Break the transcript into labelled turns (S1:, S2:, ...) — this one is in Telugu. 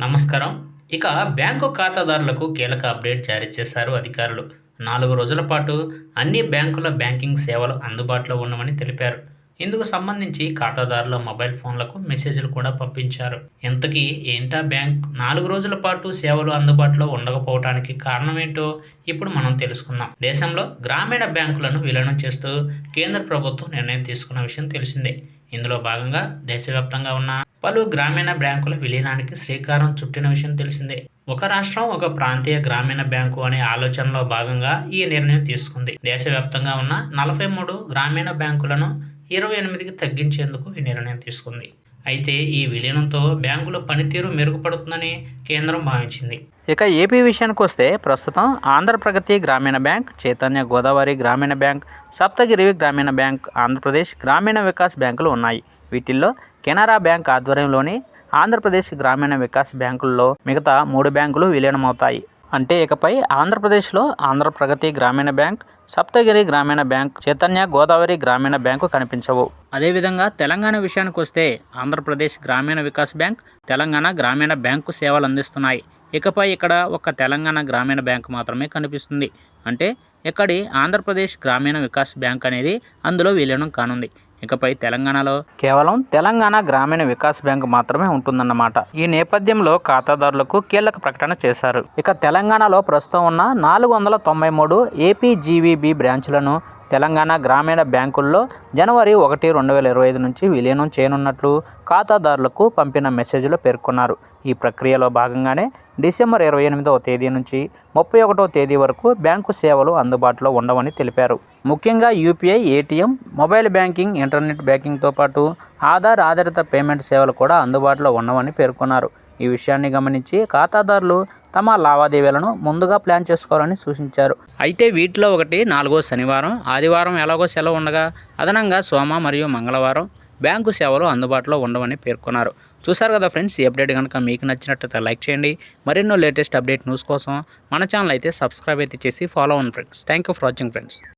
S1: నమస్కారం. ఇక బ్యాంకు ఖాతాదారులకు కీలక అప్డేట్ జారీ చేశారు అధికారులు. 4 రోజుల పాటు అన్ని బ్యాంకుల బ్యాంకింగ్ సేవలు అందుబాటులో ఉండవని తెలిపారు. ఇందుకు సంబంధించి ఖాతాదారుల మొబైల్ ఫోన్లకు మెసేజ్లు కూడా పంపించారు. ఇంతకీ ఏంటా బ్యాంక్ 4 రోజుల పాటు సేవలు అందుబాటులో ఉండకపోవడానికి కారణమేంటో ఇప్పుడు మనం తెలుసుకుందాం. దేశంలో గ్రామీణ బ్యాంకులను విలీనం చేస్తూ కేంద్ర ప్రభుత్వం నిర్ణయం తీసుకున్న విషయం తెలిసిందే. ఇందులో భాగంగా దేశవ్యాప్తంగా ఉన్న పలు గ్రామీణ బ్యాంకుల విలీనానికి శ్రీకారం చుట్టిన విషయం తెలిసిందే. ఒక రాష్ట్రం ఒక ప్రాంతీయ గ్రామీణ బ్యాంకు అనే ఆలోచనలో భాగంగా ఈ నిర్ణయం తీసుకుంది. దేశవ్యాప్తంగా ఉన్న 43 గ్రామీణ బ్యాంకులను 28కి తగ్గించేందుకు ఈ నిర్ణయం తీసుకుంది. అయితే ఈ విలీనంతో బ్యాంకుల పనితీరు మెరుగుపడుతుందని కేంద్రం భావించింది.
S2: ఇక ఏపీ విషయానికి వస్తే ప్రస్తుతం ఆంధ్రప్రగతి గ్రామీణ బ్యాంక్, చైతన్య గోదావరి గ్రామీణ బ్యాంక్, సప్తగిరి గ్రామీణ బ్యాంక్, ఆంధ్రప్రదేశ్ గ్రామీణ వికాస్ బ్యాంకులు ఉన్నాయి. వీటిల్లో కెనరా బ్యాంక్ ఆధ్వర్యంలోని ఆంధ్రప్రదేశ్ గ్రామీణ వికాస్ బ్యాంకుల్లో మిగతా 3 బ్యాంకులు విలీనమవుతాయి. అంటే ఇకపై ఆంధ్రప్రదేశ్లో ఆంధ్రప్రగతి గ్రామీణ బ్యాంక్, సప్తగిరి గ్రామీణ బ్యాంక్, చైతన్య గోదావరి గ్రామీణ బ్యాంకు కనిపించవు. అదేవిధంగా తెలంగాణ విషయానికి వస్తే ఆంధ్రప్రదేశ్ గ్రామీణ వికాస్ బ్యాంక్, తెలంగాణ గ్రామీణ బ్యాంకు సేవలు అందిస్తున్నాయి. ఇకపై ఇక్కడ ఒక తెలంగాణ గ్రామీణ బ్యాంకు మాత్రమే కనిపిస్తుంది. అంటే ఇక్కడి ఆంధ్రప్రదేశ్ గ్రామీణ వికాస్ బ్యాంక్ అనేది అందులో విలీనం కానుంది. ఇకపై తెలంగాణలో కేవలం తెలంగాణ గ్రామీణ వికాస్ బ్యాంక్ మాత్రమే ఉంటుందన్నమాట. ఈ నేపథ్యంలో ఖాతాదారులకు కీలక ప్రకటన చేశారు. ఇక తెలంగాణలో ప్రస్తుతం ఉన్న 493 ఏపీజీవీబీ బ్రాంచ్లను తెలంగాణ గ్రామీణ బ్యాంకుల్లో జనవరి 1, 2025 నుంచి విలీనం చేయనున్నట్లు ఖాతాదారులకు పంపిన మెసేజ్లో పేర్కొన్నారు. ఈ ప్రక్రియలో భాగంగానే డిసెంబర్ 28వ తేదీ నుంచి 31వ తేదీ వరకు బ్యాంకు సేవలు అందుబాటులో ఉండవని తెలిపారు. ముఖ్యంగా UPI, ATM, mobile banking, internet బ్యాంకింగ్తో పాటు ఆధార్ ఆధారిత పేమెంట్ సేవలు కూడా అందుబాటులో ఉండవని పేర్కొన్నారు. ఈ విషయాన్ని గమనించి ఖాతాదారులు తమ లావాదేవీలను ముందుగా ప్లాన్ చేసుకోవాలని సూచించారు. అయితే వీటిలో ఒకటి 4వ శనివారం, ఆదివారం ఎలాగో సెలవు ఉండగా అదనంగా సోమ మరియు మంగళవారం బ్యాంకు సేవలు అందుబాటులో ఉండవని పేర్కొన్నారు. చూసారు కదా ఫ్రెండ్స్, ఈ అప్డేట్ కనుక మీకు నచ్చినట్లయితే లైక్ చేయండి. మరెన్నో లేటెస్ట్ అప్డేట్ న్యూస్ కోసం మన ఛానల్ అయితే సబ్స్క్రైబ్ అయితే చేసి ఫాలో అవ్వండి friends. Thank you for watching friends.